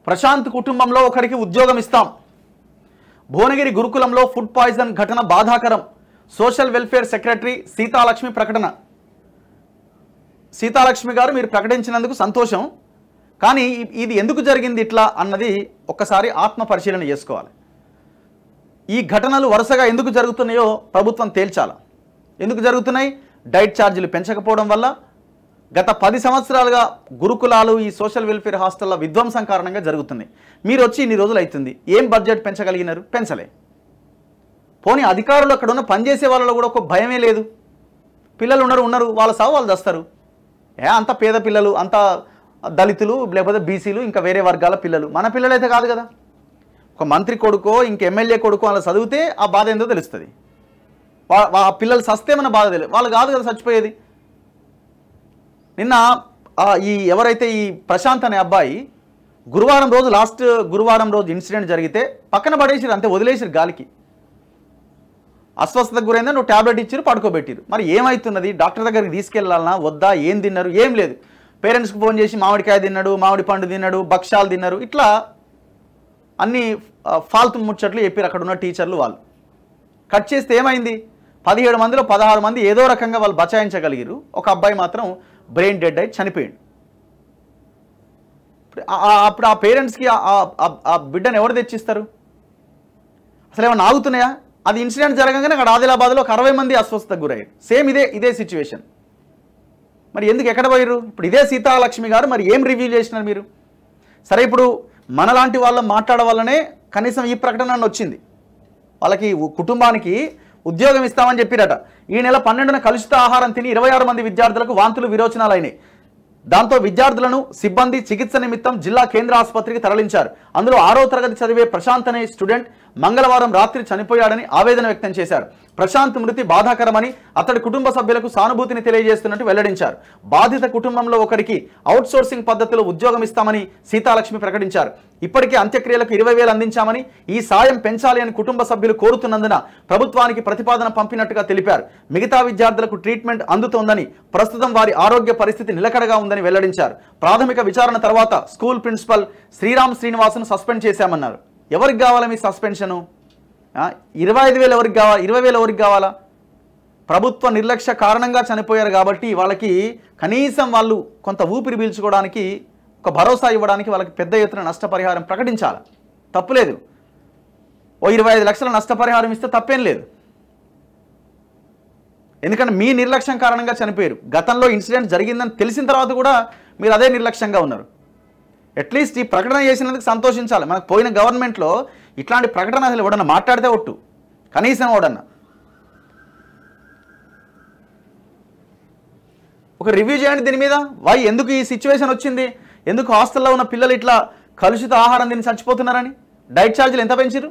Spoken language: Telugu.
ప్రశాంత్ కుటుంబంలో ఒకరికి ఉద్యోగం ఇస్తాం. భువనగిరి గురుకులంలో ఫుడ్ పాయిజన్ ఘటన బాధాకరం. సోషల్ వెల్ఫేర్ సెక్రటరీ సీతాలక్ష్మి ప్రకటన. సీతాలక్ష్మి గారు మీరు ప్రకటించినందుకు సంతోషం, కానీ ఇది ఎందుకు జరిగింది ఇట్లా అన్నది ఒక్కసారి ఆత్మ పరిశీలన చేసుకోవాలి. ఈ ఘటనలు వరుసగా ఎందుకు జరుగుతున్నాయో ప్రభుత్వం తేల్చాలి. ఎందుకు జరుగుతున్నాయి? డైట్ ఛార్జీలు పెంచకపోవడం వల్ల, గత 10 సంవత్సరాలుగా గురుకులాలు ఈ సోషల్ వెల్ఫేర్ హాస్టల్ల విధ్వంసం కారణంగా జరుగుతున్నాయి. మీరు వచ్చి ఇన్ని రోజులు అవుతుంది, ఏం బడ్జెట్ పెంచగలిగినారు? పెంచలే. పోనీ అధికారులు అక్కడ ఉన్న పనిచేసే వాళ్ళలో కూడా ఒక భయమే లేదు. పిల్లలు ఉన్నారు, వాళ్ళ సాగు వాళ్ళు చేస్తారు. అంత పేద పిల్లలు, అంత దళితులు, లేకపోతే బీసీలు, ఇంకా వేరే వర్గాల పిల్లలు, మన పిల్లలు అయితే కాదు కదా. ఒక మంత్రి కొడుకో ఇంక ఎమ్మెల్యే కొడుకో అలా చదివితే ఆ బాధ ఏందో తెలుస్తుంది. ఆ పిల్లలు సస్తే మన బాధ తెలియదు, వాళ్ళు కాదు కదా చచ్చిపోయేది. నిన్న ఎవరైతే ఈ ప్రశాంత్ అనే అబ్బాయి లాస్ట్ గురువారం రోజు ఇన్సిడెంట్ జరిగితే పక్కన పడేసిరు, అంతే వదిలేసిరు గాలికి. అస్వస్థతకు గురైందా, నువ్వు ట్యాబ్లెట్ ఇచ్చిరు, పడుకోబెట్టిరు. మరి ఏమవుతున్నది? డాక్టర్ దగ్గరికి తీసుకెళ్ళాలన్నా వద్దా? ఏం తిన్నారు? ఏం లేదు. పేరెంట్స్కి ఫోన్ చేసి మామిడికాయ తిన్నాడు, మామిడి పండు తిన్నాడు, భక్షాలు తిన్నారు, ఇట్లా అన్ని ఫాల్తు ముచ్చట్లు చెప్పారు అక్కడ ఉన్న టీచర్లు. వాళ్ళు కట్ చేస్తే ఏమైంది? 17 మందిలో 16 మంది ఏదో రకంగా వాళ్ళు బచాయించగలిగారు. ఒక అబ్బాయి మాత్రం బ్రెయిన్ డెడ్ అయి చనిపోయాడు. అప్పుడు ఆ పేరెంట్స్కి ఆ బిడ్డను ఎవరు తెచ్చిస్తారు? అసలు ఏమన్నా ఆగుతున్నాయా? అది ఇన్సిడెంట్ జరగగానే అక్కడ ఆదిలాబాద్లో ఒక 60 మంది అస్వస్థతకు గురయ్యారు. సేమ్ ఇదే సిచ్యువేషన్. మరి ఎందుకు ఎక్కడ పోయారు? ఇప్పుడు ఇదే సీతాలక్ష్మి గారు మరి ఏం రివ్యూ చేసినారు మీరు? సరే, ఇప్పుడు మనలాంటి వాళ్ళ మాట్లాడవాలనే కనీసం ఈ ప్రకటన వచ్చింది. వాళ్ళకి కుటుంబానికి ఉద్యోగం ఇస్తామని చెప్పిరట. ఈ నెల 12న కలుషిత ఆహారం తిని 26 మంది విద్యార్థులకు వాంతులు విరోచనాలు అయినాయి. దాంతో విద్యార్థులను సిబ్బంది చికిత్స నిమిత్తం జిల్లా కేంద్ర ఆసుపత్రికి తరలించారు. అందులో 6వ తరగతి చదివే ప్రశాంత్ అనే స్టూడెంట్ మంగళవారం రాత్రి చనిపోయాడని ఆవేదన వ్యక్తం చేశారు. ప్రశాంత్ మృతి బాధాకరమని అతడి కుటుంబ సభ్యులకు సానుభూతిని తెలియజేస్తున్నట్టు వెల్లడించారు. బాధిత కుటుంబంలో ఒకరికి అవుట్సోర్సింగ్ పద్ధతిలో ఉద్యోగం ఇస్తామని సీతాలక్ష్మి ప్రకటించారు. ఇప్పటికే అంత్యక్రియలకు 20,000 అందించామని, ఈ సాయం పెంచాలి అని కుటుంబ సభ్యులు కోరుతున్నందున ప్రభుత్వానికి ప్రతిపాదన పంపినట్టుగా తెలిపారు. మిగతా విద్యార్థులకు ట్రీట్మెంట్ అందుతోందని, ప్రస్తుతం వారి ఆరోగ్య పరిస్థితి నిలకడగా ఉందని వెల్లడించారు. ప్రాథమిక విచారణ తర్వాత స్కూల్ ప్రిన్సిపల్ శ్రీరామ్ శ్రీనివాస్ను సస్పెండ్ చేశామన్నారు. ఎవరికి కావాలా మీ సస్పెన్షను? 25,000 ఎవరికి కావాలి? 20,000 ఎవరికి కావాలా? ప్రభుత్వ నిర్లక్ష్య కారణంగా చనిపోయారు కాబట్టి వాళ్ళకి కనీసం వాళ్ళు కొంత ఊపిరి పీల్చుకోవడానికి, ఒక భరోసా ఇవ్వడానికి వాళ్ళకి పెద్ద ఎత్తున నష్టపరిహారం ప్రకటించాలి. తప్పులేదు. ఓ 25 లక్షల నష్టపరిహారం ఇస్తే తప్పేం లేదు. ఎందుకంటే మీ నిర్లక్ష్యం కారణంగా చనిపోయారు. గతంలో ఇన్సిడెంట్ జరిగిందని తెలిసిన తర్వాత కూడా మీరు అదే నిర్లక్ష్యంగా ఉన్నారు. అట్లీస్ట్ ఈ ప్రకటన చేసినందుకు సంతోషించాలి. మనకు పోయిన గవర్నమెంట్లో ఇట్లాంటి ప్రకటన అసలు ఎవడన్నా మాట్లాడితే ఒట్టు, కనీసం ఎవడన్నా ఒక రివ్యూ చేయండి దీని మీద. ఎందుకు ఈ సిచ్యువేషన్ వచ్చింది? ఎందుకు హాస్టల్లో ఉన్న పిల్లలు ఇట్లా కలుషిత ఆహారం తిని చచ్చిపోతున్నారని? డైట్ ఛార్జీలు ఎంత పెంచారు?